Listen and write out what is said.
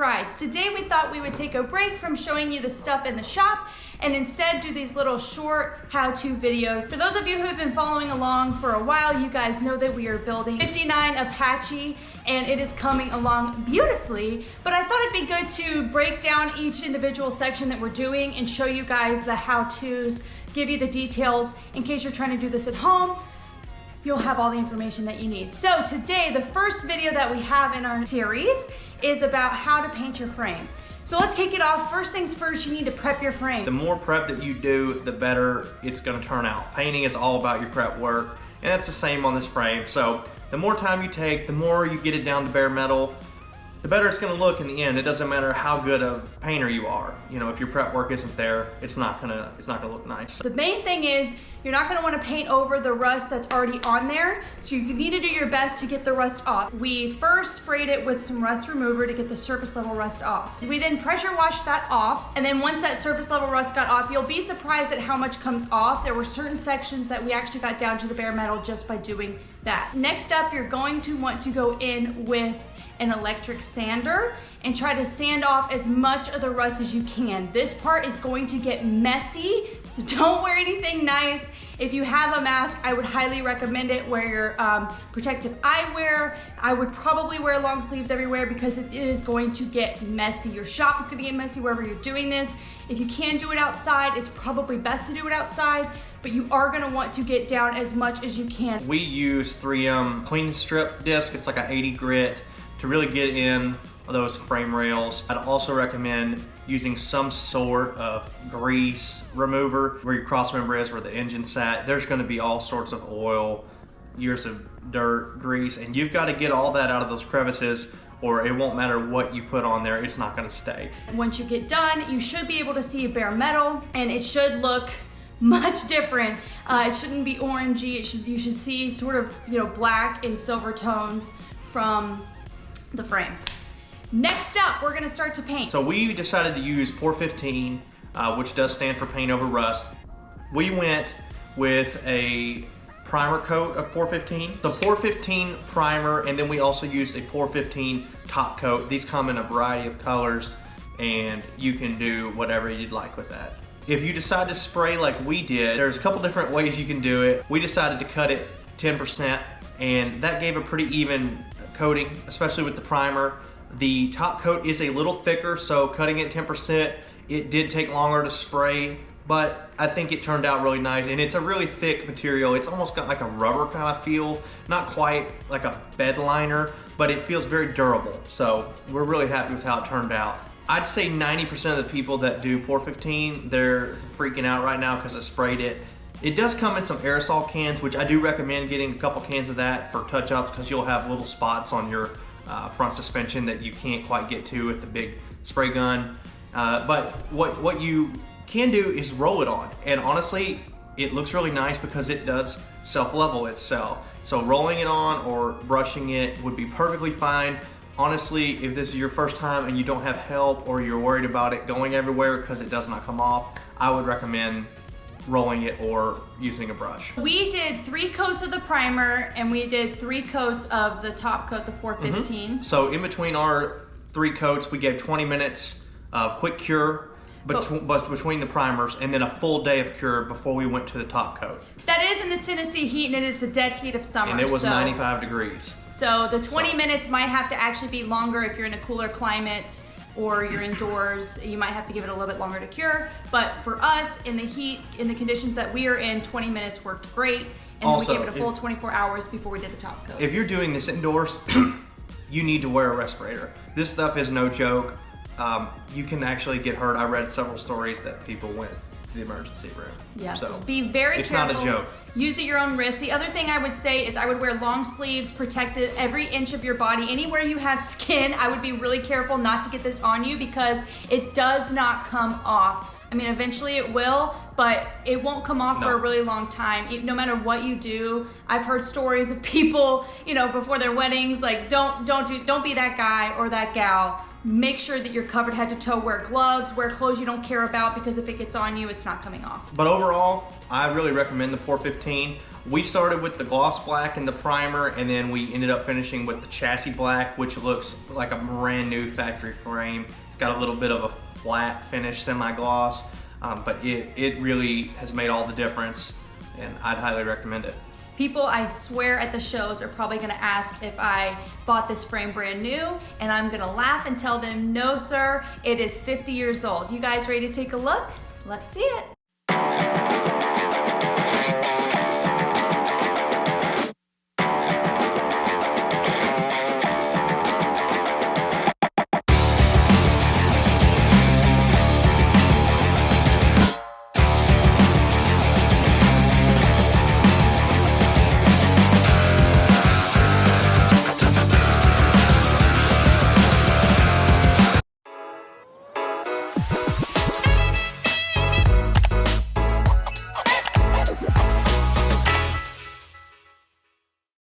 brides. Today we thought we would take a break from showing you the stuff in the shop and instead do these little short how-to videos. For those of you who have been following along for a while, you guys know that we are building 59 Apache and it is coming along beautifully, but I thought it'd be good to break down each individual section that we're doing and show you guys the how-tos, give you the details in case you're trying to do this at home. You'll have all the information that you need. So today, the first video that we have in our series is about how to paint your frame. So let's kick it off. First things first, you need to prep your frame. The more prep that you do, the better it's gonna turn out. Painting is all about your prep work, and that's the same on this frame. So the more time you take, the more you get it down to bare metal, the better it's gonna look in the end. It doesn't matter how good a painter you are. You know, if your prep work isn't there, it's not gonna look nice. The main thing is you're not gonna wanna paint over the rust that's already on there, so you need to do your best to get the rust off. We first sprayed it with some rust remover to get the surface level rust off. We then pressure washed that off, and then once that surface level rust got off, you'll be surprised at how much comes off. There were certain sections that we actually got down to the bare metal just by doing that. Next up, you're going to want to go in with an electric sander and try to sand off as much of the rust as you can. This part is going to get messy, so don't wear anything nice. If you have a mask, I would highly recommend it. Wear your protective eyewear. I would probably wear long sleeves everywhere because it is going to get messy. Your shop is gonna get messy wherever you're doing this. If you can do it outside, it's probably best to do it outside, but you are gonna want to get down as much as you can. We use 3M clean strip disc. It's like a 80 grit to really get in those frame rails. I'd also recommend using some sort of grease remover where your cross member is, where the engine sat. There's gonna be all sorts of oil, years of dirt, grease, and you've gotta get all that out of those crevices or it won't matter what you put on there, it's not gonna stay. Once you get done, you should be able to see bare metal and it should look much different. It shouldn't be orangey. You should see sort of, you know, black and silver tones from the frame. Next up, we're gonna start to paint. So we decided to use POR-15, which does stand for paint over rust. We went with a primer coat of POR-15, the POR-15 primer, and then we also used a POR-15 top coat. These come in a variety of colors, and you can do whatever you'd like with that. If you decide to spray like we did, there's a couple different ways you can do it. We decided to cut it 10%, and that gave a pretty even coating, especially with the primer. The top coat is a little thicker, so cutting it 10%, it did take longer to spray, but I think it turned out really nice, and it's a really thick material. It's almost got like a rubber kind of feel, not quite like a bed liner, but it feels very durable. So we're really happy with how it turned out. I'd say 90% of the people that do POR-15, they're freaking out right now because I sprayed it. It does come in some aerosol cans, which I do recommend getting a couple cans of that for touch-ups because you'll have little spots on your front suspension that you can't quite get to with the big spray gun. But what you can do is roll it on. And honestly, it looks really nice because it does self-level itself. So rolling it on or brushing it would be perfectly fine. Honestly, if this is your first time and you don't have help or you're worried about it going everywhere because it does not come off, I would recommend rolling it or using a brush. We did 3 coats of the primer and we did 3 coats of the top coat, the POR-15. So in between our 3 coats, we gave 20 minutes of quick cure between the primers and then a full day of cure before we went to the top coat. That is in the Tennessee heat and it is the dead heat of summer. And it was 95 degrees. So the 20 minutes might have to actually be longer if you're in a cooler climate or you're indoors, you might have to give it a little bit longer to cure. But for us, in the heat, in the conditions that we are in, 20 minutes worked great. And also, we gave it a full 24 hours before we did the top coat. If you're doing this indoors, you need to wear a respirator. This stuff is no joke. You can actually get hurt. I read several stories that people went to the emergency room. Yeah, so be very careful. It's not a joke. Use at your own risk. The other thing I would say is I would wear long sleeves, protected every inch of your body. Anywhere you have skin, I would be really careful not to get this on you because it does not come off. I mean, eventually it will, but it won't come off for a really long time. No matter what you do, I've heard stories of people, you know, before their weddings, like don't be that guy or that gal. Make sure that you're covered head to toe. Wear gloves, wear clothes you don't care about because if it gets on you, it's not coming off. But overall, I really recommend the POR-15. We started with the gloss black and the primer, and then we ended up finishing with the chassis black, which looks like a brand new factory frame. It's got a little bit of a flat finish, semi-gloss, but it really has made all the difference, and I'd highly recommend it. People, I swear, at the shows are probably gonna ask if I bought this frame brand new, and I'm gonna laugh and tell them, no sir, it is 50 years old. You guys ready to take a look? Let's see it.